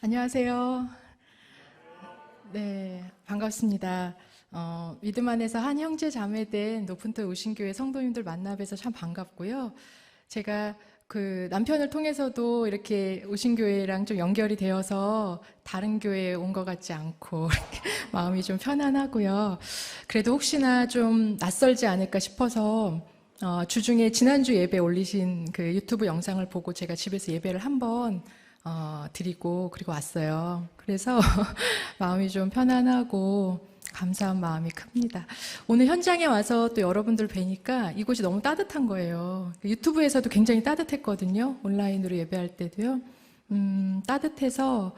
안녕하세요. 네, 반갑습니다. 믿음 안에서 한 형제 자매된 높은터 우신교회 성도님들 만나 뵈서 참 반갑고요. 제가 그 남편을 통해서도 이렇게 우신교회랑 좀 연결이 되어서 다른 교회에 온 것 같지 않고 마음이 좀 편안하고요. 그래도 혹시나 좀 낯설지 않을까 싶어서 주중에 지난주 예배 올리신 그 유튜브 영상을 보고 제가 집에서 예배를 한번 드리고 그리고 왔어요. 그래서 마음이 좀 편안하고 감사한 마음이 큽니다. 오늘 현장에 와서 또 여러분들 뵈니까 이곳이 너무 따뜻한 거예요. 유튜브에서도 굉장히 따뜻했거든요. 온라인으로 예배할 때도요. 따뜻해서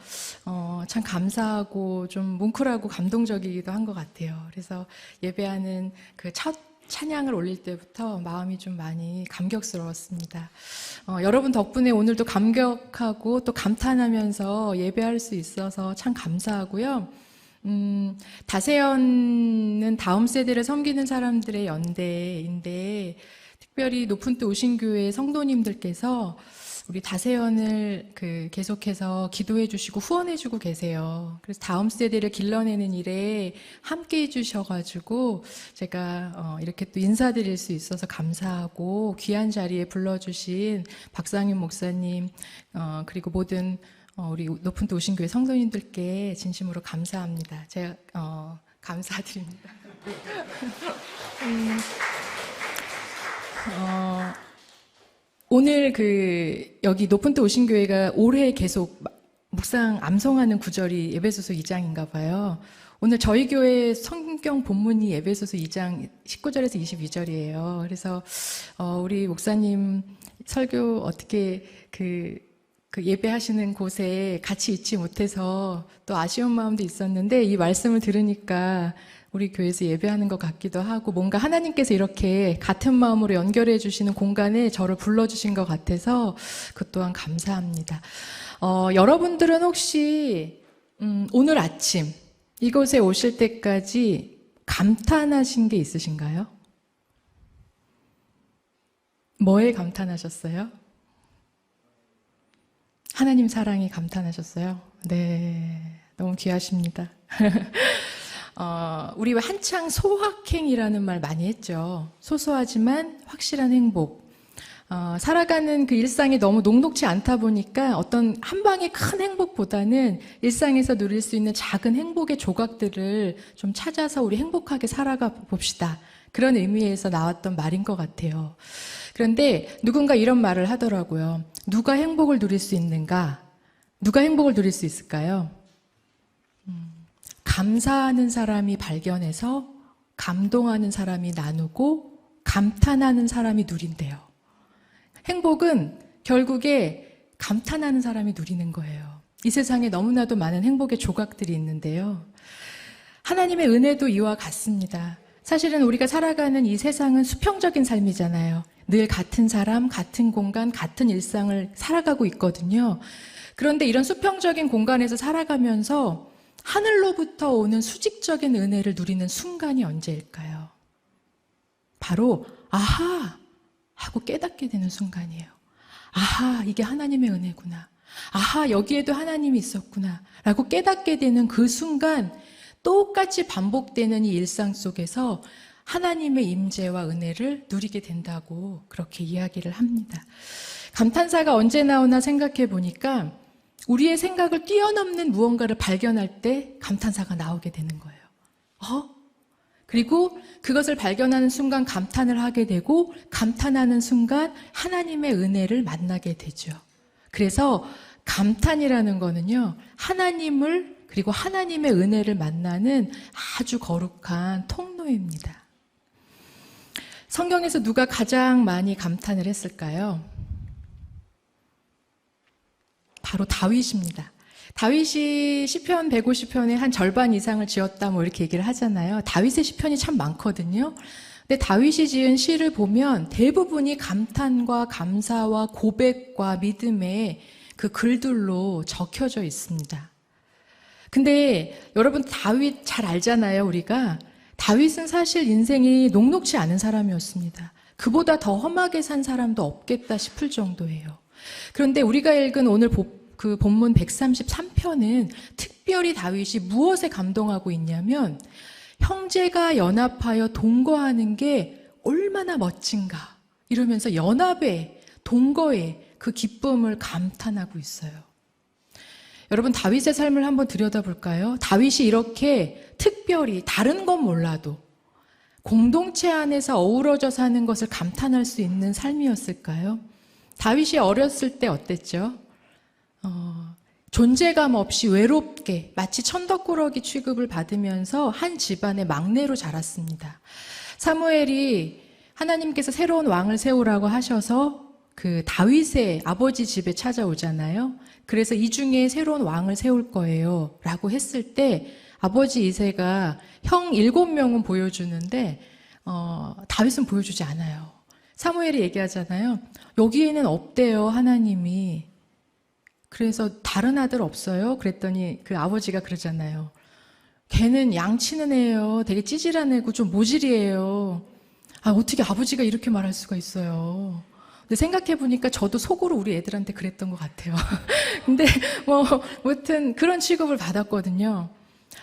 참 감사하고 좀 뭉클하고 감동적이기도 한 것 같아요. 그래서 예배하는 그 첫 찬양을 올릴 때부터 마음이 좀 많이 감격스러웠습니다. 여러분 덕분에 오늘도 감격하고 또 감탄하면서 예배할 수 있어서 참 감사하고요. 다세연은 다음 세대를 섬기는 사람들의 연대인데 특별히 높은 뜻 우신교회 성도님들께서 우리 다세연을 계속해서 기도해 주시고 후원해 주고 계세요. 그래서 다음 세대를 길러내는 일에 함께 해 주셔가지고 제가 이렇게 또 인사드릴 수 있어서 감사하고 귀한 자리에 불러주신 박상윤 목사님 그리고 모든 우리 높은 뜻 우신교회 성도님들께 진심으로 감사합니다. 제가 감사드립니다. 오늘 여기 높은 뜻 우신교회가 올해 계속 묵상 암송하는 구절이 에베소서 2장인가 봐요. 오늘 저희 교회 성경 본문이 에베소서 2장 19절에서 22절이에요. 그래서 우리 목사님 설교 어떻게 그 예배하시는 곳에 같이 있지 못해서 또 아쉬운 마음도 있었는데 이 말씀을 들으니까 우리 교회에서 예배하는 것 같기도 하고 뭔가 하나님께서 이렇게 같은 마음으로 연결해 주시는 공간에 저를 불러주신 것 같아서 그 또한 감사합니다. 여러분들은 혹시 오늘 아침 이곳에 오실 때까지 감탄하신 게 있으신가요? 뭐에 감탄하셨어요? 하나님 사랑에 감탄하셨어요? 네, 너무 귀하십니다. 우리 한창 소확행이라는 말 많이 했죠. 소소하지만 확실한 행복. 살아가는 그 일상이 너무 녹록지 않다 보니까 어떤 한 방의 큰 행복보다는 일상에서 누릴 수 있는 작은 행복의 조각들을 좀 찾아서 우리 행복하게 살아가 봅시다. 그런 의미에서 나왔던 말인 것 같아요. 그런데 누군가 이런 말을 하더라고요. 누가 행복을 누릴 수 있는가? 누가 행복을 누릴 수 있을까요? 감사하는 사람이 발견해서 감동하는 사람이 나누고 감탄하는 사람이 누린대요. 행복은 결국에 감탄하는 사람이 누리는 거예요. 이 세상에 너무나도 많은 행복의 조각들이 있는데요. 하나님의 은혜도 이와 같습니다. 사실은 우리가 살아가는 이 세상은 수평적인 삶이잖아요. 늘 같은 사람, 같은 공간, 같은 일상을 살아가고 있거든요. 그런데 이런 수평적인 공간에서 살아가면서 하늘로부터 오는 수직적인 은혜를 누리는 순간이 언제일까요? 바로 아하 하고 깨닫게 되는 순간이에요. 아하, 이게 하나님의 은혜구나. 아하, 여기에도 하나님이 있었구나 라고 깨닫게 되는 그 순간 똑같이 반복되는 이 일상 속에서 하나님의 임재와 은혜를 누리게 된다고 그렇게 이야기를 합니다. 감탄사가 언제 나오나 생각해 보니까 우리의 생각을 뛰어넘는 무언가를 발견할 때 감탄사가 나오게 되는 거예요. 그리고 그것을 발견하는 순간 감탄을 하게 되고 감탄하는 순간 하나님의 은혜를 만나게 되죠. 그래서 감탄이라는 거는요, 하나님을 그리고 하나님의 은혜를 만나는 아주 거룩한 통로입니다. 성경에서 누가 가장 많이 감탄을 했을까요? 바로 다윗입니다. 다윗이 시편 150편의 한 절반 이상을 지었다 뭐 이렇게 얘기를 하잖아요. 다윗의 시편이 참 많거든요. 근데 다윗이 지은 시를 보면 대부분이 감탄과 감사와 고백과 믿음의 그 글들로 적혀져 있습니다. 근데 여러분 다윗 잘 알잖아요, 우리가. 다윗은 사실 인생이 녹록지 않은 사람이었습니다. 그보다 더 험하게 산 사람도 없겠다 싶을 정도예요. 그런데 우리가 읽은 오늘 그 본문 133편은 특별히 다윗이 무엇에 감동하고 있냐면 형제가 연합하여 동거하는 게 얼마나 멋진가 이러면서 연합의 동거의 그 기쁨을 감탄하고 있어요. 여러분 다윗의 삶을 한번 들여다볼까요? 다윗이 이렇게 특별히 다른 건 몰라도 공동체 안에서 어우러져 사는 것을 감탄할 수 있는 삶이었을까요? 다윗이 어렸을 때 어땠죠? 존재감 없이 외롭게 마치 천덕꾸러기 취급을 받으면서 한 집안의 막내로 자랐습니다. 사무엘이 하나님께서 새로운 왕을 세우라고 하셔서 그 다윗의 아버지 집에 찾아오잖아요. 그래서 이 중에 새로운 왕을 세울 거예요 라고 했을 때 아버지 이새가 형 7명은 보여주는데 다윗은 보여주지 않아요. 사무엘이 얘기하잖아요. 여기에는 없대요 하나님이. 그래서 다른 아들 없어요? 그랬더니 그 아버지가 그러잖아요. 걔는 양치는 애예요. 되게 찌질한 애고 좀 모질이에요. 어떻게 아버지가 이렇게 말할 수가 있어요. 근데 생각해보니까 저도 속으로 우리 애들한테 그랬던 것 같아요. 근데 아무튼 그런 취급을 받았거든요.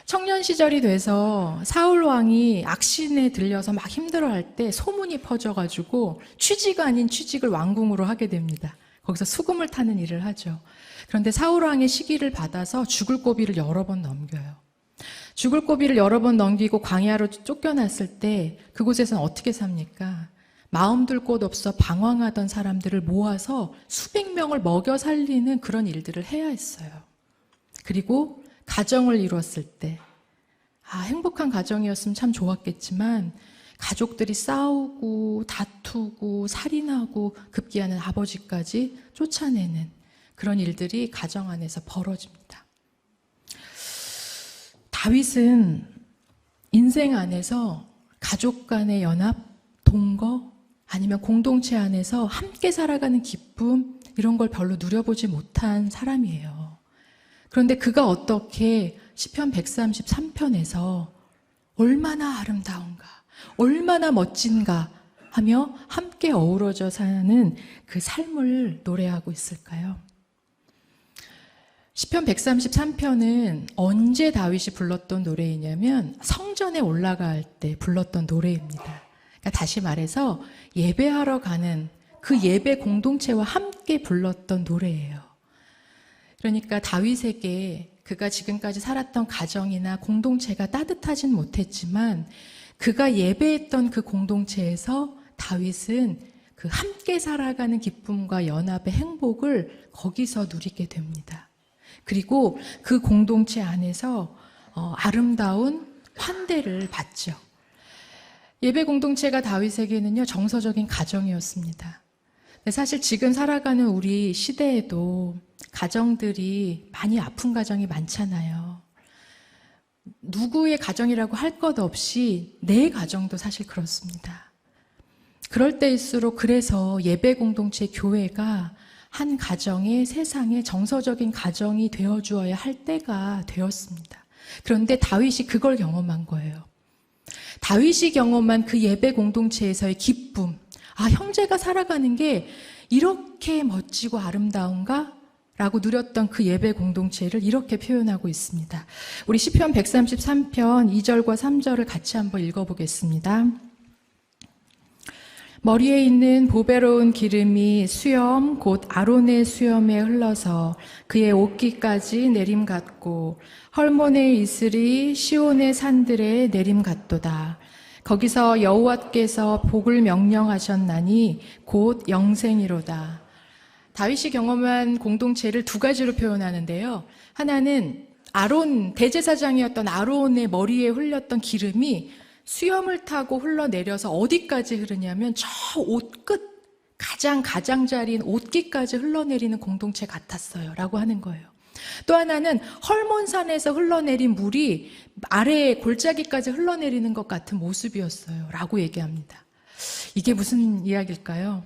청년 시절이 돼서 사울 왕이 악신에 들려서 막 힘들어할 때 소문이 퍼져가지고 취직 아닌 취직을 왕궁으로 하게 됩니다. 거기서 수금을 타는 일을 하죠. 그런데 사울 왕의 시기를 받아서 죽을 고비를 여러 번 넘겨요. 죽을 고비를 여러 번 넘기고 광야로 쫓겨났을 때 그곳에서는 어떻게 삽니까? 마음 둘 곳 없어 방황하던 사람들을 모아서 수백 명을 먹여 살리는 그런 일들을 해야 했어요. 그리고 가정을 이루었을 때 행복한 가정이었으면 참 좋았겠지만 가족들이 싸우고 다투고 살인하고 급기야는 아버지까지 쫓아내는 그런 일들이 가정 안에서 벌어집니다. 다윗은 인생 안에서 가족 간의 연합, 동거, 아니면 공동체 안에서 함께 살아가는 기쁨 이런 걸 별로 누려보지 못한 사람이에요. 그런데 그가 어떻게 시편 133편에서 얼마나 아름다운가, 얼마나 멋진가 하며 함께 어우러져 사는 그 삶을 노래하고 있을까요? 시편 133편은 언제 다윗이 불렀던 노래이냐면 성전에 올라갈 때 불렀던 노래입니다. 그러니까 다시 말해서 예배하러 가는 그 예배 공동체와 함께 불렀던 노래예요. 그러니까 다윗에게 그가 지금까지 살았던 가정이나 공동체가 따뜻하진 못했지만 그가 예배했던 그 공동체에서 다윗은 그 함께 살아가는 기쁨과 연합의 행복을 거기서 누리게 됩니다. 그리고 그 공동체 안에서 아름다운 환대를 받죠. 예배 공동체가 다윗에게는요 정서적인 가정이었습니다. 사실 지금 살아가는 우리 시대에도 가정들이 많이 아픈 가정이 많잖아요. 누구의 가정이라고 할 것 없이 내 가정도 사실 그렇습니다. 그럴 때일수록 그래서 예배 공동체 교회가 한 가정의 세상의 정서적인 가정이 되어주어야 할 때가 되었습니다. 그런데 다윗이 그걸 경험한 거예요. 다윗이 경험한 그 예배 공동체에서의 기쁨, 형제가 살아가는 게 이렇게 멋지고 아름다운가? 라고 누렸던 그 예배 공동체를 이렇게 표현하고 있습니다. 우리 시편 133편 2절과 3절을 같이 한번 읽어보겠습니다. 머리에 있는 보배로운 기름이 수염 곧 아론의 수염에 흘러서 그의 옷깃까지 내림 같고 헐몬의 이슬이 시온의 산들에 내림 같도다. 거기서 여호와께서 복을 명령하셨나니 곧 영생이로다. 다윗이 경험한 공동체를 두 가지로 표현하는데요. 하나는 대제사장이었던 아론의 머리에 흘렸던 기름이 수염을 타고 흘러내려서 어디까지 흐르냐면 저 옷 끝, 가장 가장자리인 옷깃까지 흘러내리는 공동체 같았어요 라고 하는 거예요. 또 하나는 헐몬산에서 흘러내린 물이 아래에 골짜기까지 흘러내리는 것 같은 모습이었어요 라고 얘기합니다. 이게 무슨 이야기일까요?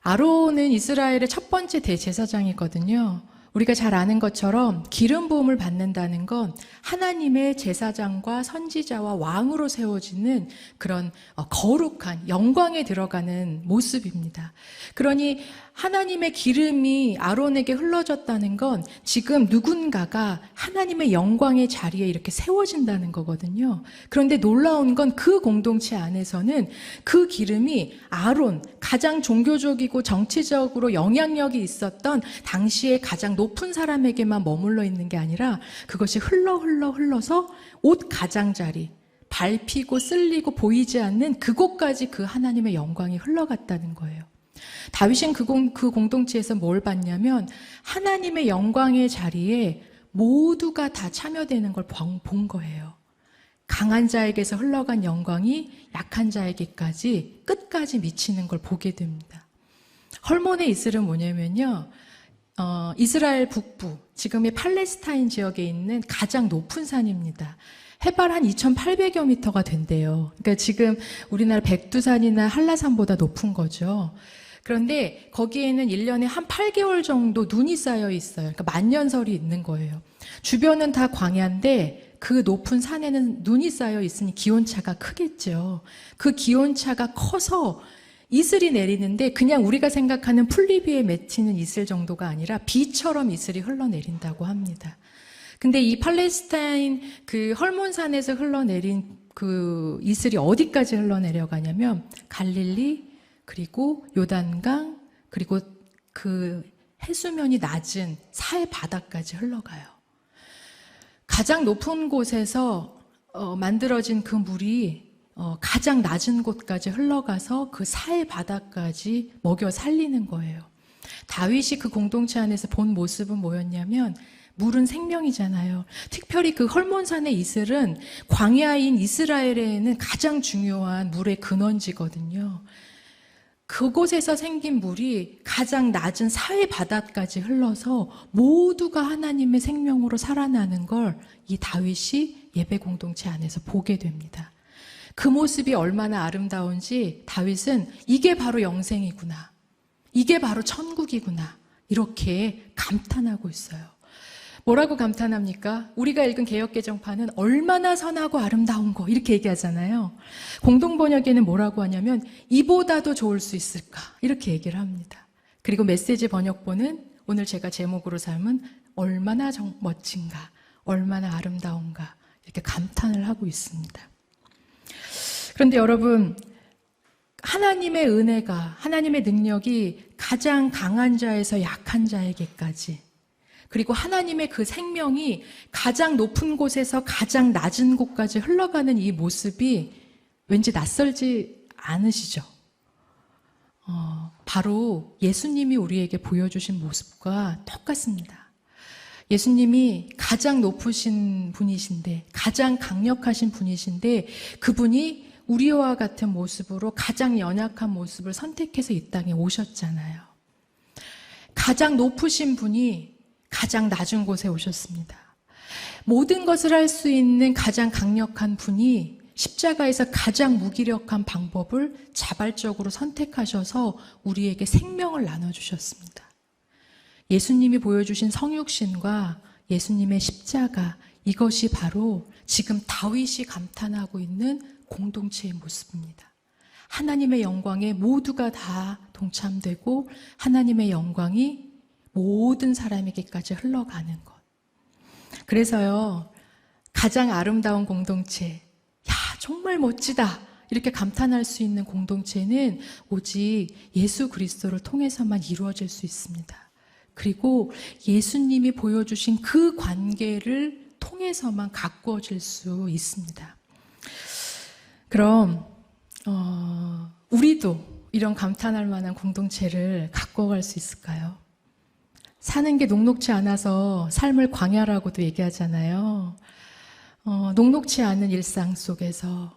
아론은 이스라엘의 첫 번째 대제사장이거든요. 우리가 잘 아는 것처럼 기름 부음을 받는다는 건 하나님의 제사장과 선지자와 왕으로 세워지는 그런 거룩한 영광에 들어가는 모습입니다. 그러니 하나님의 기름이 아론에게 흘러졌다는 건 지금 누군가가 하나님의 영광의 자리에 이렇게 세워진다는 거거든요. 그런데 놀라운 건 그 공동체 안에서는 그 기름이 아론, 가장 종교적이고 정치적으로 영향력이 있었던 당시에 가장 높은 사람에게만 머물러 있는 게 아니라 그것이 흘러서 옷 가장자리, 밟히고 쓸리고 보이지 않는 그곳까지 그 하나님의 영광이 흘러갔다는 거예요. 다윗은 그 공동체에서 뭘 봤냐면 하나님의 영광의 자리에 모두가 다 참여되는 걸 본 거예요. 강한 자에게서 흘러간 영광이 약한 자에게까지 끝까지 미치는 걸 보게 됩니다. 헐몬의 이슬은 뭐냐면요, 이스라엘 북부, 지금의 팔레스타인 지역에 있는 가장 높은 산입니다. 해발 한 2,800여 미터가 된대요. 그러니까 지금 우리나라 백두산이나 한라산보다 높은 거죠. 그런데 거기에는 1년에 한 8개월 정도 눈이 쌓여 있어요. 그러니까 만년설이 있는 거예요. 주변은 다 광야인데 그 높은 산에는 눈이 쌓여 있으니 기온차가 크겠죠. 그 기온차가 커서 이슬이 내리는데 그냥 우리가 생각하는 풀잎 위에 맺히는 이슬 정도가 아니라 비처럼 이슬이 흘러내린다고 합니다. 근데 이 팔레스타인 그 헐몬산에서 흘러내린 그 이슬이 어디까지 흘러내려가냐면 갈릴리, 그리고 요단강, 그리고 그 해수면이 낮은 사해 바다까지 흘러가요. 가장 높은 곳에서 만들어진 그 물이 가장 낮은 곳까지 흘러가서 그 사해 바다까지 먹여 살리는 거예요. 다윗이 그 공동체 안에서 본 모습은 뭐였냐면 물은 생명이잖아요. 특별히 그 헐몬산의 이슬은 광야인 이스라엘에는 가장 중요한 물의 근원지거든요. 그곳에서 생긴 물이 가장 낮은 사해 바다까지 흘러서 모두가 하나님의 생명으로 살아나는 걸 이 다윗이 예배 공동체 안에서 보게 됩니다. 그 모습이 얼마나 아름다운지 다윗은 이게 바로 영생이구나, 이게 바로 천국이구나, 이렇게 감탄하고 있어요. 뭐라고 감탄합니까? 우리가 읽은 개역개정판은 얼마나 선하고 아름다운 거 이렇게 얘기하잖아요. 공동번역에는 뭐라고 하냐면 이보다도 좋을 수 있을까 이렇게 얘기를 합니다. 그리고 메시지 번역본은 오늘 제가 제목으로 삼은 얼마나 멋진가, 얼마나 아름다운가 이렇게 감탄을 하고 있습니다. 그런데 여러분, 하나님의 은혜가, 하나님의 능력이 가장 강한 자에서 약한 자에게까지, 그리고 하나님의 그 생명이 가장 높은 곳에서 가장 낮은 곳까지 흘러가는 이 모습이 왠지 낯설지 않으시죠? 바로 예수님이 우리에게 보여주신 모습과 똑같습니다. 예수님이 가장 높으신 분이신데, 가장 강력하신 분이신데, 그분이 우리와 같은 모습으로 가장 연약한 모습을 선택해서 이 땅에 오셨잖아요. 가장 높으신 분이 가장 낮은 곳에 오셨습니다. 모든 것을 할 수 있는 가장 강력한 분이 십자가에서 가장 무기력한 방법을 자발적으로 선택하셔서 우리에게 생명을 나눠주셨습니다. 예수님이 보여주신 성육신과 예수님의 십자가, 이것이 바로 지금 다윗이 감탄하고 있는 공동체의 모습입니다. 하나님의 영광에 모두가 다 동참되고 하나님의 영광이 모든 사람에게까지 흘러가는 것. 그래서요, 가장 아름다운 공동체, 야, 정말 멋지다, 이렇게 감탄할 수 있는 공동체는 오직 예수 그리스도를 통해서만 이루어질 수 있습니다. 그리고 예수님이 보여주신 그 관계를 통해서만 가꾸어질 수 있습니다. 그럼 우리도 이런 감탄할 만한 공동체를 가꾸어갈 수 있을까요? 사는 게 녹록지 않아서 삶을 광야라고도 얘기하잖아요. 녹록지 않은 일상 속에서,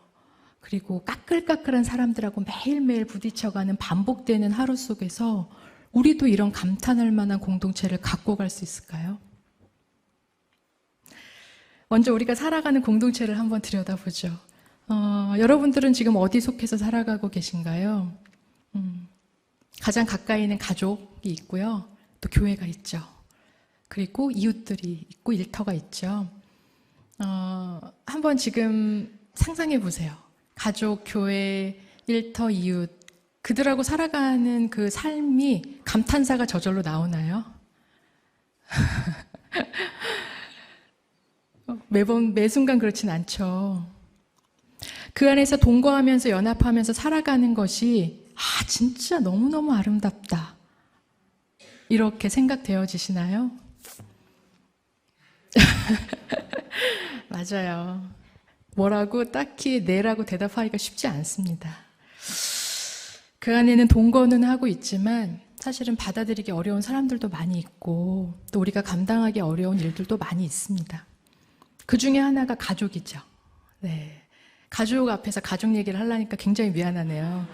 그리고 까끌까끌한 사람들하고 매일매일 부딪혀가는 반복되는 하루 속에서 우리도 이런 감탄할 만한 공동체를 갖고 갈 수 있을까요? 먼저 우리가 살아가는 공동체를 한번 들여다보죠. 여러분들은 지금 어디 속해서 살아가고 계신가요? 가장 가까이 있는 가족이 있고요. 또 교회가 있죠. 그리고 이웃들이 있고 일터가 있죠. 한번 지금 상상해 보세요. 가족, 교회, 일터, 이웃, 그들하고 살아가는 그 삶이 감탄사가 저절로 나오나요? 매 순간 그렇진 않죠. 그 안에서 동거하면서 연합하면서 살아가는 것이 진짜 너무너무 아름답다. 이렇게 생각되어지시나요? 맞아요. 뭐라고 딱히 네라고 대답하기가 쉽지 않습니다. 그 안에는 동거는 하고 있지만 사실은 받아들이기 어려운 사람들도 많이 있고 또 우리가 감당하기 어려운 일들도 많이 있습니다. 그 중에 하나가 가족이죠. 네. 가족 앞에서 가족 얘기를 하려니까 굉장히 미안하네요.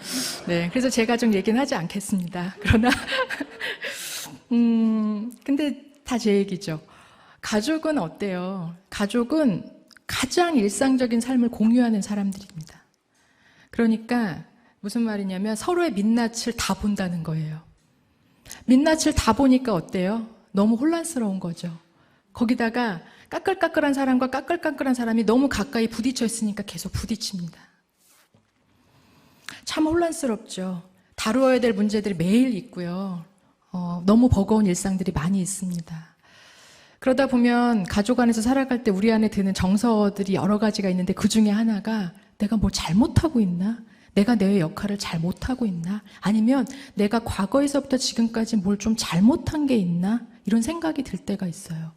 네. 그래서 제 가족 얘기는 하지 않겠습니다. 그러나, 근데 다 제 얘기죠. 가족은 어때요? 가족은 가장 일상적인 삶을 공유하는 사람들입니다. 그러니까 무슨 말이냐면 서로의 민낯을 다 본다는 거예요. 민낯을 다 보니까 어때요? 너무 혼란스러운 거죠. 거기다가 까끌까끌한 사람과 까끌까끌한 사람이 너무 가까이 부딪혀 있으니까 계속 부딪힙니다. 참 혼란스럽죠. 다루어야 될 문제들이 매일 있고요. 너무 버거운 일상들이 많이 있습니다. 그러다 보면 가족 안에서 살아갈 때 우리 안에 드는 정서들이 여러 가지가 있는데 그 중에 하나가 내가 뭘 잘못하고 있나? 내가 내 역할을 잘 못하고 있나? 아니면 내가 과거에서부터 지금까지 뭘 좀 잘못한 게 있나? 이런 생각이 들 때가 있어요.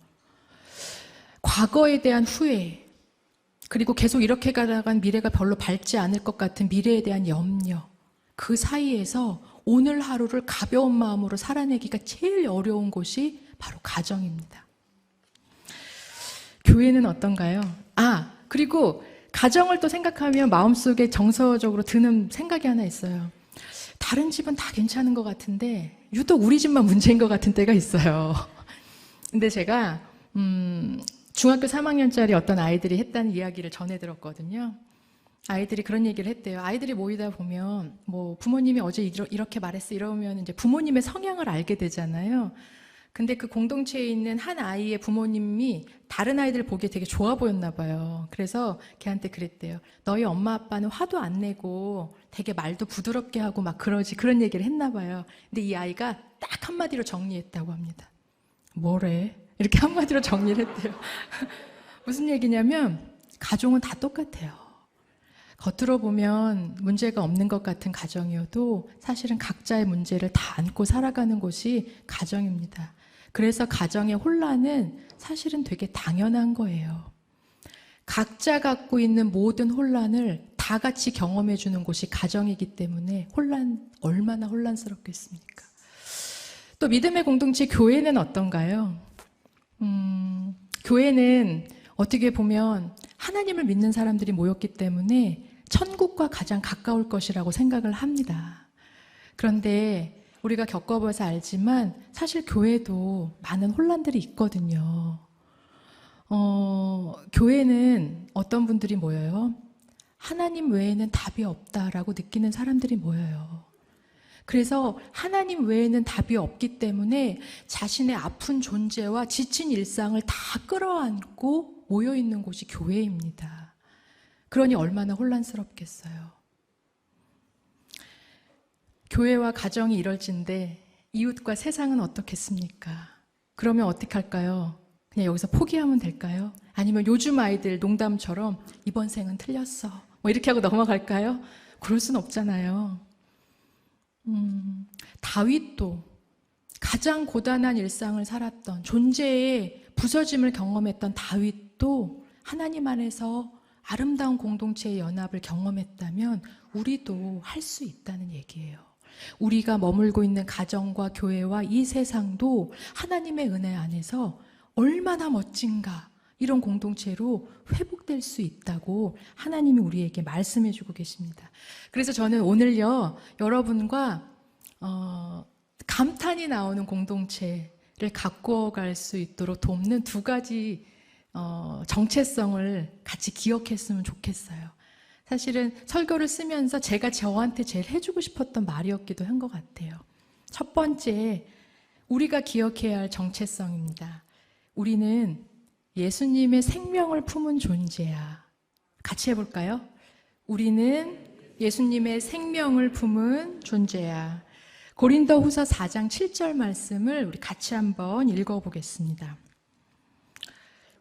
과거에 대한 후회, 그리고 계속 이렇게 가다간 미래가 별로 밝지 않을 것 같은 미래에 대한 염려, 그 사이에서 오늘 하루를 가벼운 마음으로 살아내기가 제일 어려운 곳이 바로 가정입니다. 교회는 어떤가요? 그리고 가정을 또 생각하면 마음속에 정서적으로 드는 생각이 하나 있어요. 다른 집은 다 괜찮은 것 같은데 유독 우리 집만 문제인 것 같은 때가 있어요. 근데 제가 중학교 3학년짜리 어떤 아이들이 했다는 이야기를 전해 들었거든요. 아이들이 그런 얘기를 했대요. 아이들이 모이다 보면 뭐 부모님이 어제 이렇게 말했어 이러면 이제 부모님의 성향을 알게 되잖아요. 근데 그 공동체에 있는 한 아이의 부모님이 다른 아이들 보기에 되게 좋아 보였나 봐요. 그래서 걔한테 그랬대요. 너희 엄마 아빠는 화도 안 내고 되게 말도 부드럽게 하고 막 그러지, 그런 얘기를 했나 봐요. 근데 이 아이가 딱 한마디로 정리했다고 합니다. 뭐래? 이렇게 한마디로 정리를 했대요. 무슨 얘기냐면 가정은 다 똑같아요. 겉으로 보면 문제가 없는 것 같은 가정이어도 사실은 각자의 문제를 다 안고 살아가는 곳이 가정입니다. 그래서 가정의 혼란은 사실은 되게 당연한 거예요. 각자 갖고 있는 모든 혼란을 다 같이 경험해 주는 곳이 가정이기 때문에 얼마나 혼란스럽겠습니까? 또 믿음의 공동체 교회는 어떤가요? 교회는 어떻게 보면 하나님을 믿는 사람들이 모였기 때문에 천국과 가장 가까울 것이라고 생각을 합니다. 그런데 우리가 겪어봐서 알지만 사실 교회도 많은 혼란들이 있거든요. 교회는 어떤 분들이 모여요? 하나님 외에는 답이 없다라고 느끼는 사람들이 모여요. 그래서 하나님 외에는 답이 없기 때문에 자신의 아픈 존재와 지친 일상을 다 끌어안고 모여있는 곳이 교회입니다. 그러니 얼마나 혼란스럽겠어요. 교회와 가정이 이럴진데 이웃과 세상은 어떻겠습니까? 그러면 어떻게 할까요? 그냥 여기서 포기하면 될까요? 아니면 요즘 아이들 농담처럼 이번 생은 틀렸어 뭐 이렇게 하고 넘어갈까요? 그럴 순 없잖아요. 다윗도 가장 고단한 일상을 살았던, 존재의 부서짐을 경험했던 다윗도 하나님 안에서 아름다운 공동체의 연합을 경험했다면 우리도 할 수 있다는 얘기예요. 우리가 머물고 있는 가정과 교회와 이 세상도 하나님의 은혜 안에서 얼마나 멋진가, 이런 공동체로 회복될 수 있다고 하나님이 우리에게 말씀해 주고 계십니다. 그래서 저는 오늘요, 여러분과 감탄이 나오는 공동체를 갖고 갈 수 있도록 돕는 두 가지 정체성을 같이 기억했으면 좋겠어요. 사실은 설교를 쓰면서 제가 저한테 제일 해주고 싶었던 말이었기도 한 것 같아요. 첫 번째, 우리가 기억해야 할 정체성입니다. 우리는 예수님의 생명을 품은 존재야. 같이 해볼까요? 우리는 예수님의 생명을 품은 존재야. 고린도후서 4장 7절 말씀을 우리 같이 한번 읽어보겠습니다.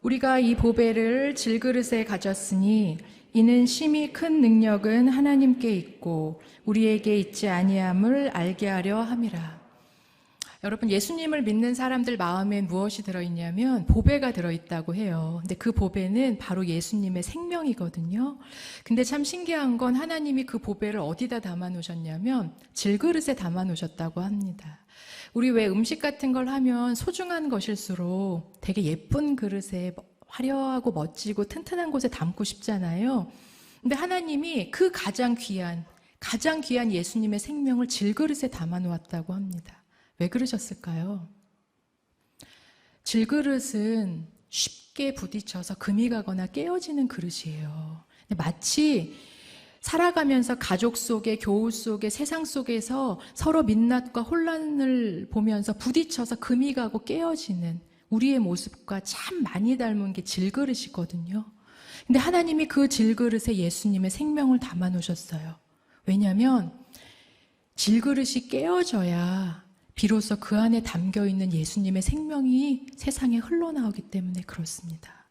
우리가 이 보배를 질그릇에 가졌으니 이는 심히 큰 능력은 하나님께 있고 우리에게 있지 아니함을 알게 하려 함이라. 여러분, 예수님을 믿는 사람들 마음에 무엇이 들어있냐면 보배가 들어있다고 해요. 근데 그 보배는 바로 예수님의 생명이거든요. 근데 참 신기한 건 하나님이 그 보배를 어디다 담아 놓으셨냐면 질그릇에 담아 놓으셨다고 합니다. 우리 왜 음식 같은 걸 하면 소중한 것일수록 되게 예쁜 그릇에 화려하고 멋지고 튼튼한 곳에 담고 싶잖아요. 근데 하나님이 그 가장 귀한 예수님의 생명을 질그릇에 담아 놓았다고 합니다. 왜 그러셨을까요? 질그릇은 쉽게 부딪혀서 금이 가거나 깨어지는 그릇이에요. 마치 살아가면서 가족 속에, 교우 속에, 세상 속에서 서로 민낯과 혼란을 보면서 부딪혀서 금이 가고 깨어지는 우리의 모습과 참 많이 닮은 게 질그릇이거든요. 근데 하나님이 그 질그릇에 예수님의 생명을 담아 놓으셨어요. 왜냐하면 질그릇이 깨어져야 비로소 그 안에 담겨있는 예수님의 생명이 세상에 흘러나오기 때문에 그렇습니다.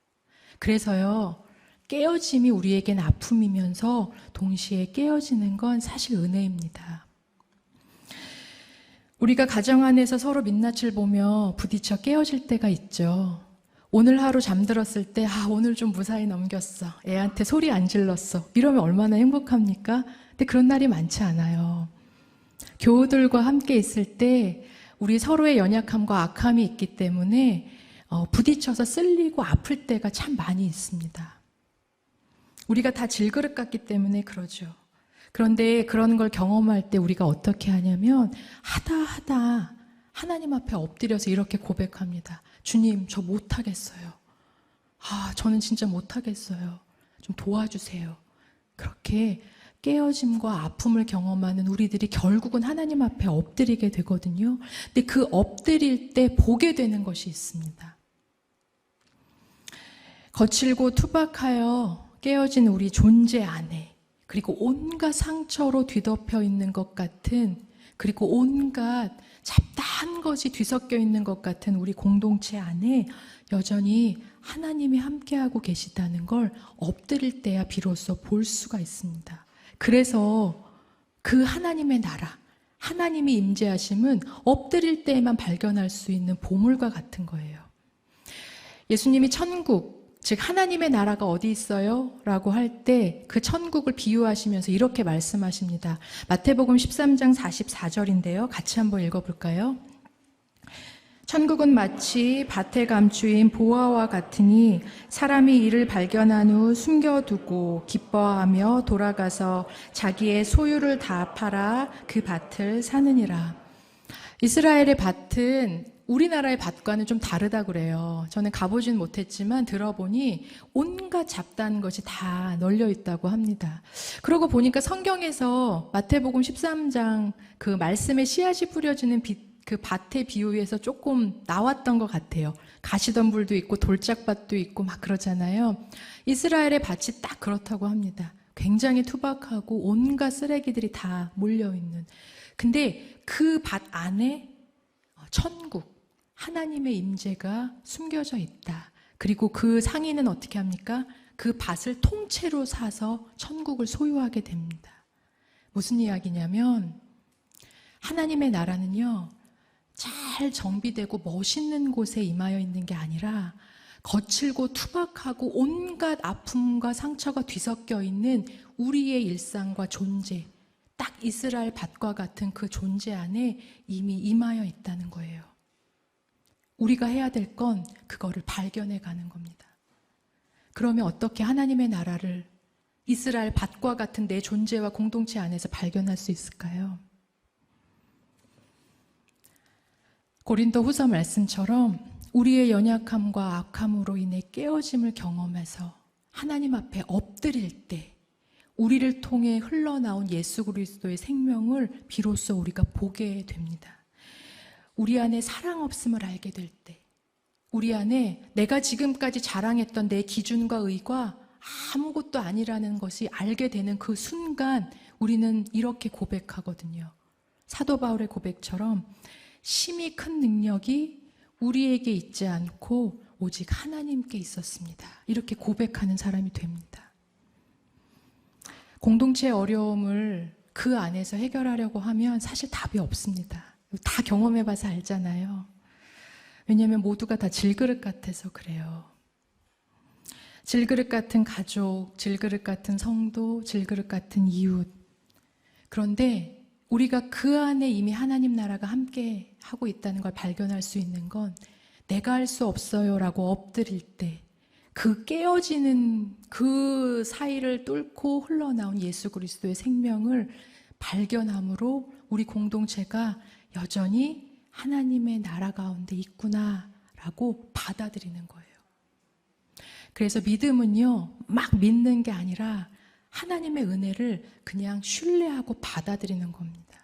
그래서요, 깨어짐이 우리에겐 아픔이면서 동시에 깨어지는 건 사실 은혜입니다. 우리가 가정 안에서 서로 민낯을 보며 부딪혀 깨어질 때가 있죠. 오늘 하루 잠들었을 때 오늘 좀 무사히 넘겼어. 애한테 소리 안 질렀어. 이러면 얼마나 행복합니까? 근데 그런 날이 많지 않아요. 교우들과 함께 있을 때 우리 서로의 연약함과 악함이 있기 때문에 부딪혀서 쓸리고 아플 때가 참 많이 있습니다. 우리가 다 질그릇 같기 때문에 그러죠. 그런데 그런 걸 경험할 때 우리가 어떻게 하냐면 하다 하나님 앞에 엎드려서 이렇게 고백합니다. 주님, 저 못하겠어요. 저는 진짜 못하겠어요. 좀 도와주세요. 그렇게 깨어짐과 아픔을 경험하는 우리들이 결국은 하나님 앞에 엎드리게 되거든요. 근데 그 엎드릴 때 보게 되는 것이 있습니다. 거칠고 투박하여 깨어진 우리 존재 안에, 그리고 온갖 상처로 뒤덮여 있는 것 같은, 그리고 온갖 잡다한 것이 뒤섞여 있는 것 같은 우리 공동체 안에 여전히 하나님이 함께하고 계시다는 걸 엎드릴 때야 비로소 볼 수가 있습니다. 그래서 그 하나님의 나라, 하나님이 임재하심은 엎드릴 때에만 발견할 수 있는 보물과 같은 거예요. 예수님이 천국, 즉 하나님의 나라가 어디 있어요? 라고 할 때 그 천국을 비유하시면서 이렇게 말씀하십니다. 마태복음 13장 44절인데요. 같이 한번 읽어볼까요? 천국은 마치 밭에 감추인 보화와 같으니 사람이 이를 발견한 후 숨겨두고 기뻐하며 돌아가서 자기의 소유를 다 팔아 그 밭을 사느니라. 이스라엘의 밭은 우리나라의 밭과는 좀 다르다 그래요. 저는 가보진 못했지만 들어보니 온갖 잡다한 것이 다 널려 있다고 합니다. 그러고 보니까 성경에서 마태복음 13장 그 말씀의 씨앗이 뿌려지는 그 밭의 비유에서 조금 나왔던 것 같아요. 가시덤불도 있고 돌짝밭도 있고 막 그러잖아요. 이스라엘의 밭이 딱 그렇다고 합니다. 굉장히 투박하고 온갖 쓰레기들이 다 몰려있는. 근데 그 밭 안에 천국, 하나님의 임재가 숨겨져 있다. 그리고 그 상인은 어떻게 합니까? 그 밭을 통째로 사서 천국을 소유하게 됩니다. 무슨 이야기냐면 하나님의 나라는요, 잘 정비되고 멋있는 곳에 임하여 있는 게 아니라 거칠고 투박하고 온갖 아픔과 상처가 뒤섞여 있는 우리의 일상과 존재, 딱 이스라엘 밭과 같은 그 존재 안에 이미 임하여 있다는 거예요. 우리가 해야 될 건 그거를 발견해 가는 겁니다. 그러면 어떻게 하나님의 나라를 이스라엘 밭과 같은 내 존재와 공동체 안에서 발견할 수 있을까요? 고린도 후서 말씀처럼 우리의 연약함과 악함으로 인해 깨어짐을 경험해서 하나님 앞에 엎드릴 때 우리를 통해 흘러나온 예수 그리스도의 생명을 비로소 우리가 보게 됩니다. 우리 안에 사랑 없음을 알게 될 때, 우리 안에 내가 지금까지 자랑했던 내 기준과 의가 아무것도 아니라는 것이 알게 되는 그 순간 우리는 이렇게 고백하거든요. 사도 바울의 고백처럼 심히 큰 능력이 우리에게 있지 않고 오직 하나님께 있었습니다. 이렇게 고백하는 사람이 됩니다. 공동체의 어려움을 그 안에서 해결하려고 하면 사실 답이 없습니다. 다 경험해봐서 알잖아요. 왜냐하면 모두가 다 질그릇 같아서 그래요. 질그릇 같은 가족, 질그릇 같은 성도, 질그릇 같은 이웃. 그런데 우리가 그 안에 이미 하나님 나라가 함께 하고 있다는 걸 발견할 수 있는 건 내가 할 수 없어요 라고 엎드릴 때 그 깨어지는 그 사이를 뚫고 흘러나온 예수 그리스도의 생명을 발견함으로 우리 공동체가 여전히 하나님의 나라 가운데 있구나라고 받아들이는 거예요. 그래서 믿음은요, 막 믿는 게 아니라 하나님의 은혜를 그냥 신뢰하고 받아들이는 겁니다.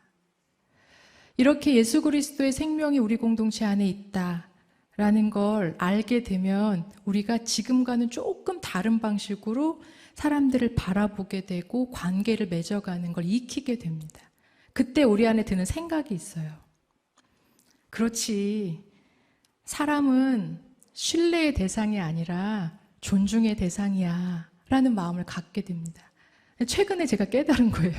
이렇게 예수 그리스도의 생명이 우리 공동체 안에 있다라는 걸 알게 되면 우리가 지금과는 조금 다른 방식으로 사람들을 바라보게 되고 관계를 맺어가는 걸 익히게 됩니다. 그때 우리 안에 드는 생각이 있어요. 그렇지, 사람은 신뢰의 대상이 아니라 존중의 대상이야 라는 마음을 갖게 됩니다. 최근에 제가 깨달은 거예요.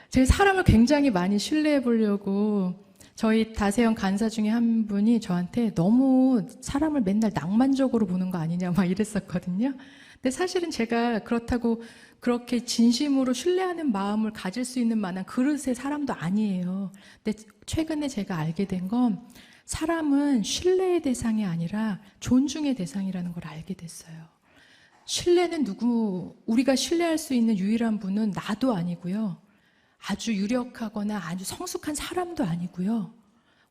제가 사람을 굉장히 많이 신뢰해 보려고 저희 다세형 간사 중에 한 분이 저한테 너무 사람을 맨날 낭만적으로 보는 거 아니냐 막 이랬었거든요. 근데 사실은 제가 그렇다고 그렇게 진심으로 신뢰하는 마음을 가질 수 있는 만한 그릇의 사람도 아니에요. 근데 최근에 제가 알게 된 건 사람은 신뢰의 대상이 아니라 존중의 대상이라는 걸 알게 됐어요. 신뢰는 우리가 신뢰할 수 있는 유일한 분은 나도 아니고요. 아주 유력하거나 아주 성숙한 사람도 아니고요.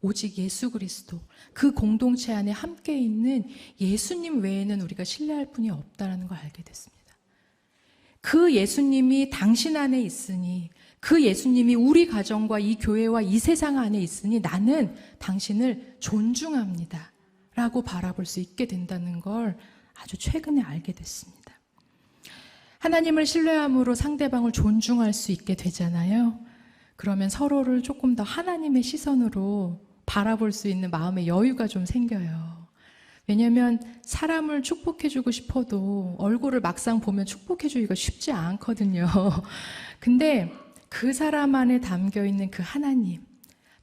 오직 예수 그리스도, 그 공동체 안에 함께 있는 예수님 외에는 우리가 신뢰할 분이 없다는 걸 알게 됐습니다. 그 예수님이 당신 안에 있으니, 그 예수님이 우리 가정과 이 교회와 이 세상 안에 있으니 나는 당신을 존중합니다 라고 바라볼 수 있게 된다는 걸 아주 최근에 알게 됐습니다. 하나님을 신뢰함으로 상대방을 존중할 수 있게 되잖아요. 그러면 서로를 조금 더 하나님의 시선으로 바라볼 수 있는 마음의 여유가 좀 생겨요. 왜냐하면 사람을 축복해주고 싶어도 얼굴을 막상 보면 축복해주기가 쉽지 않거든요. 근데 그 사람 안에 담겨있는 그 하나님,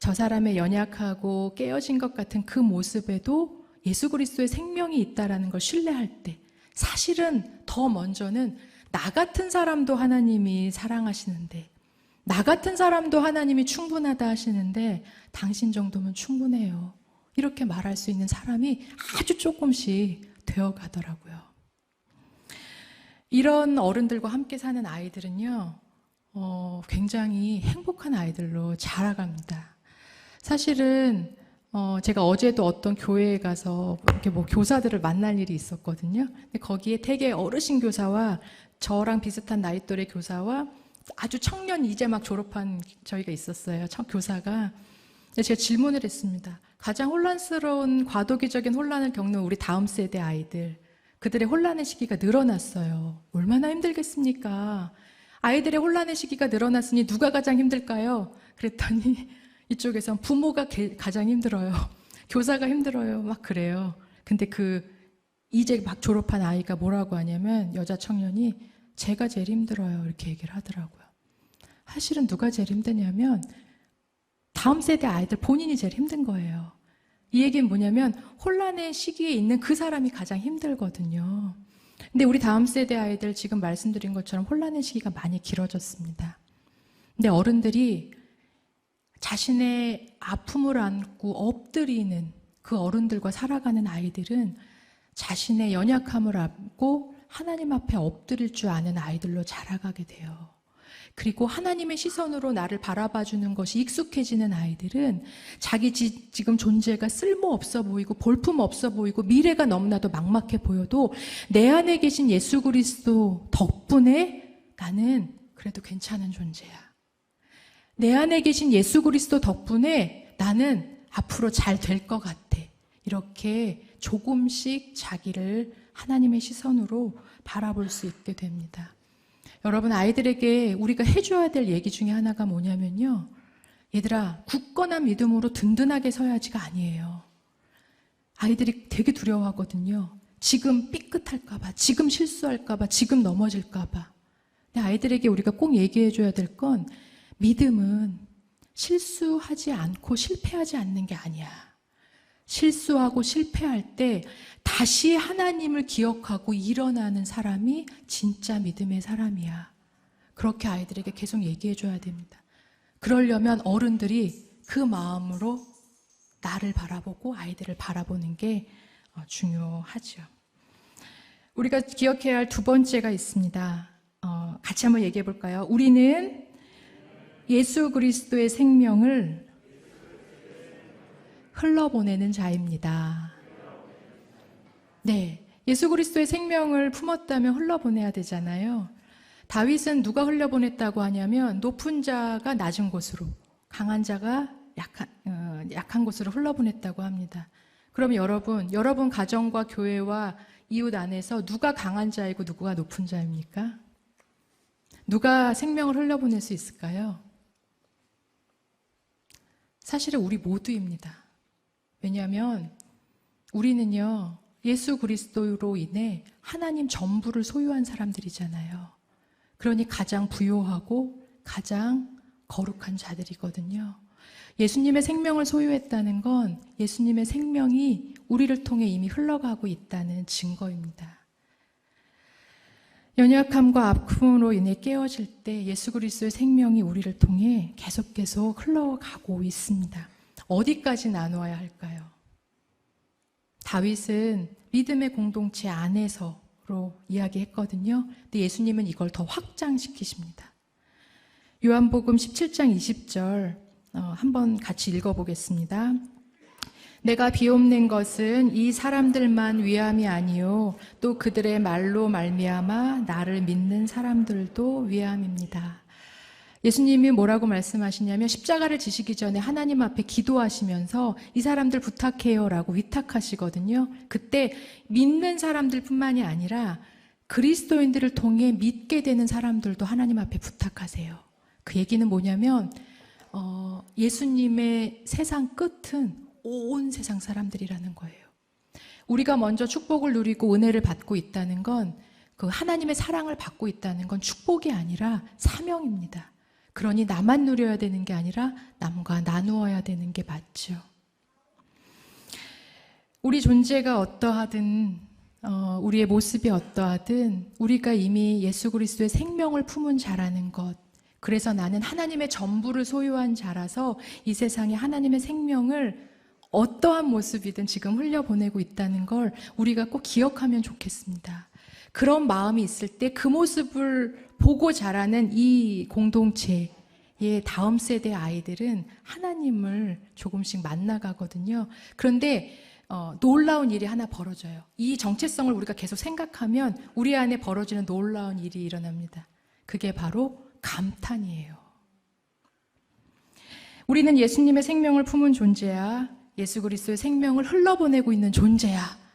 저 사람의 연약하고 깨어진 것 같은 그 모습에도 예수 그리스도의 생명이 있다는 걸 신뢰할 때 사실은 더 먼저는 나 같은 사람도 하나님이 사랑하시는데, 나 같은 사람도 하나님이 충분하다 하시는데 당신 정도면 충분해요, 이렇게 말할 수 있는 사람이 아주 조금씩 되어가더라고요. 이런 어른들과 함께 사는 아이들은요, 굉장히 행복한 아이들로 자라갑니다. 사실은 제가 어제도 어떤 교회에 가서 이렇게 교사들을 만날 일이 있었거든요. 근데 거기에 되게 어르신 교사와 저랑 비슷한 나이 또래 교사와 아주 청년 이제 막 졸업한 저희가 있었어요. 교사가. 제가 질문을 했습니다. 가장 혼란스러운 과도기적인 혼란을 겪는 우리 다음 세대 아이들, 그들의 혼란의 시기가 늘어났어요. 얼마나 힘들겠습니까? 아이들의 혼란의 시기가 늘어났으니 누가 가장 힘들까요? 그랬더니 이쪽에선 부모가 가장 힘들어요. 교사가 힘들어요. 막 그래요. 근데 이제 막 졸업한 아이가 뭐라고 하냐면, 여자 청년이 제가 제일 힘들어요 이렇게 얘기를 하더라고요. 사실은 누가 제일 힘드냐면 다음 세대 아이들 본인이 제일 힘든 거예요. 이 얘기는 뭐냐면 혼란의 시기에 있는 그 사람이 가장 힘들거든요. 근데 우리 다음 세대 아이들 지금 말씀드린 것처럼 혼란의 시기가 많이 길어졌습니다. 근데 어른들이 자신의 아픔을 안고 엎드리는 그 어른들과 살아가는 아이들은 자신의 연약함을 안고 하나님 앞에 엎드릴 줄 아는 아이들로 자라가게 돼요. 그리고 하나님의 시선으로 나를 바라봐주는 것이 익숙해지는 아이들은 자기 지금 존재가 쓸모없어 보이고 볼품없어 보이고 미래가 너무나도 막막해 보여도 내 안에 계신 예수 그리스도 덕분에 나는 그래도 괜찮은 존재야. 내 안에 계신 예수 그리스도 덕분에 나는 앞으로 잘 될 것 같아. 이렇게 조금씩 자기를 하나님의 시선으로 바라볼 수 있게 됩니다. 여러분, 아이들에게 우리가 해줘야 될 얘기 중에 하나가 뭐냐면요. 얘들아, 굳건한 믿음으로 든든하게 서야지가 아니에요. 아이들이 되게 두려워하거든요. 지금 삐끗할까봐, 지금 실수할까봐, 지금 넘어질까봐. 근데 아이들에게 우리가 꼭 얘기해줘야 될 건 믿음은 실수하지 않고 실패하지 않는 게 아니야. 실수하고 실패할 때 다시 하나님을 기억하고 일어나는 사람이 진짜 믿음의 사람이야. 그렇게 아이들에게 계속 얘기해줘야 됩니다. 그러려면 어른들이 그 마음으로 나를 바라보고 아이들을 바라보는 게 중요하죠. 우리가 기억해야 할 두 번째가 있습니다. 같이 한번 얘기해 볼까요? 우리는 예수 그리스도의 생명을 흘러보내는 자입니다. 네, 예수 그리스도의 생명을 품었다면 흘러보내야 되잖아요. 다윗은 누가 흘려보냈다고 하냐면 높은 자가 낮은 곳으로, 강한 자가 약한 곳으로 흘러보냈다고 합니다. 그럼 여러분 가정과 교회와 이웃 안에서 누가 강한 자이고 누가 높은 자입니까? 누가 생명을 흘려보낼 수 있을까요? 사실은 우리 모두입니다. 왜냐하면 우리는요, 예수 그리스도로 인해 하나님 전부를 소유한 사람들이잖아요. 그러니 가장 부요하고 가장 거룩한 자들이거든요. 예수님의 생명을 소유했다는 건 예수님의 생명이 우리를 통해 이미 흘러가고 있다는 증거입니다. 연약함과 아픔으로 인해 깨어질 때 예수 그리스도의 생명이 우리를 통해 계속 흘러가고 있습니다. 어디까지 나누어야 할까요? 다윗은 믿음의 공동체 안에서로 이야기했거든요. 근데 예수님은 이걸 더 확장시키십니다. 요한복음 17장 20절 한번 같이 읽어보겠습니다. 내가 비옵낸 것은 이 사람들만 위함이 아니요 또 그들의 말로 말미암아 나를 믿는 사람들도 위함입니다. 예수님이 뭐라고 말씀하시냐면 십자가를 지시기 전에 하나님 앞에 기도하시면서 이 사람들 부탁해요라고 위탁하시거든요. 그때 믿는 사람들뿐만이 아니라 그리스도인들을 통해 믿게 되는 사람들도 하나님 앞에 부탁하세요. 그 얘기는 뭐냐면 예수님의 세상 끝은 온 세상 사람들이라는 거예요. 우리가 먼저 축복을 누리고 은혜를 받고 있다는 건 그 하나님의 사랑을 받고 있다는 건 축복이 아니라 사명입니다. 그러니 나만 누려야 되는 게 아니라 남과 나누어야 되는 게 맞죠. 우리 존재가 어떠하든 우리의 모습이 어떠하든 우리가 이미 예수 그리스도의 생명을 품은 자라는 것, 그래서 나는 하나님의 전부를 소유한 자라서 이 세상에 하나님의 생명을 어떠한 모습이든 지금 흘려보내고 있다는 걸 우리가 꼭 기억하면 좋겠습니다. 그런 마음이 있을 때 그 모습을 보고 자라는 이 공동체의 다음 세대 아이들은 하나님을 조금씩 만나가거든요. 그런데 놀라운 일이 하나 벌어져요. 이 정체성을 우리가 계속 생각하면 우리 안에 벌어지는 놀라운 일이 일어납니다. 그게 바로 감탄이에요. 우리는 예수님의 생명을 품은 존재야. 예수 그리스도의 생명을 흘러보내고 있는 존재야.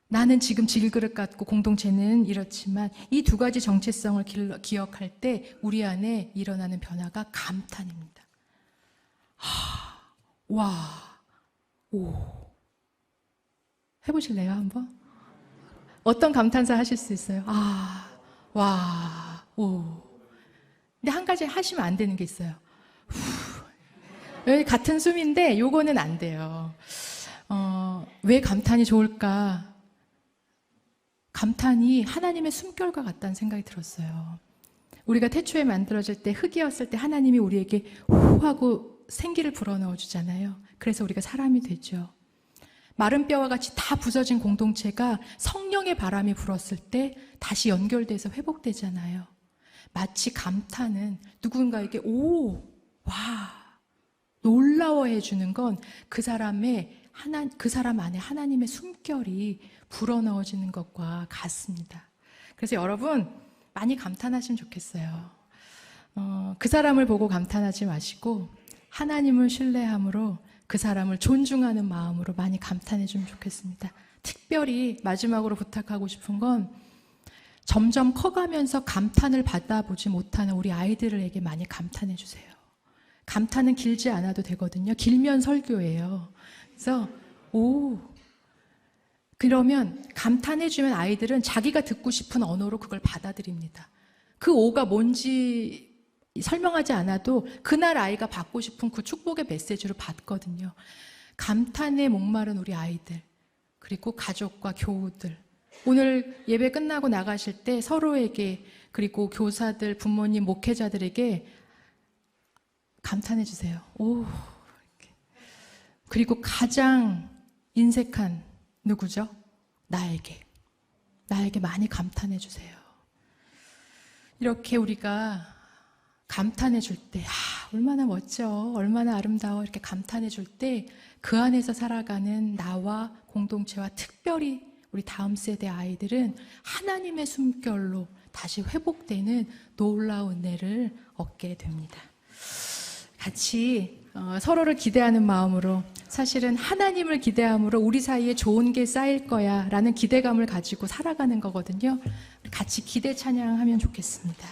나는 지금 질그릇 같고 공동체는 이렇지만 이 두 가지 정체성을 기억할 때 우리 안에 일어나는 변화가 감탄입니다. 와, 오. 해보실래요, 한번? 어떤 감탄사 하실 수 있어요? 와, 오. 근데 한 가지 하시면 안 되는 게 있어요. 여기 같은 숨인데 요거는 안 돼요. 왜 감탄이 좋을까? 감탄이 하나님의 숨결과 같다는 생각이 들었어요. 우리가 태초에 만들어질 때 흙이었을 때 하나님이 우리에게 후 하고 생기를 불어넣어 주잖아요. 그래서 우리가 사람이 되죠. 마른 뼈와 같이 다 부서진 공동체가 성령의 바람이 불었을 때 다시 연결돼서 회복되잖아요. 마치 감탄은 누군가에게 오, 와, 놀라워해 주는 건 그 사람 안에 하나님의 숨결이 불어넣어지는 것과 같습니다. 그래서 여러분 많이 감탄하시면 좋겠어요. 그 사람을 보고 감탄하지 마시고 하나님을 신뢰함으로 그 사람을 존중하는 마음으로 많이 감탄해 주면 좋겠습니다. 특별히 마지막으로 부탁하고 싶은 건 점점 커가면서 감탄을 받아보지 못하는 우리 아이들에게 많이 감탄해 주세요. 감탄은 길지 않아도 되거든요. 길면 설교예요. 그래서 그러면 감탄해주면 아이들은 자기가 듣고 싶은 언어로 그걸 받아들입니다. 그 오가 뭔지 설명하지 않아도 그날 아이가 받고 싶은 그 축복의 메시지로 받거든요. 감탄에 목마른 우리 아이들, 그리고 가족과 교우들, 오늘 예배 끝나고 나가실 때 서로에게, 그리고 교사들, 부모님, 목회자들에게 감탄해 주세요. 그리고 가장 인색한 누구죠? 나에게 많이 감탄해 주세요. 이렇게 우리가 감탄해 줄 때, 얼마나 멋져, 얼마나 아름다워, 이렇게 감탄해 줄 때 그 안에서 살아가는 나와 공동체와 특별히 우리 다음 세대 아이들은 하나님의 숨결로 다시 회복되는 놀라운 은혜를 얻게 됩니다. 같이 서로를 기대하는 마음으로, 사실은 하나님을 기대함으로 우리 사이에 좋은 게 쌓일 거야 라는 기대감을 가지고 살아가는 거거든요. 같이 기대 찬양하면 좋겠습니다.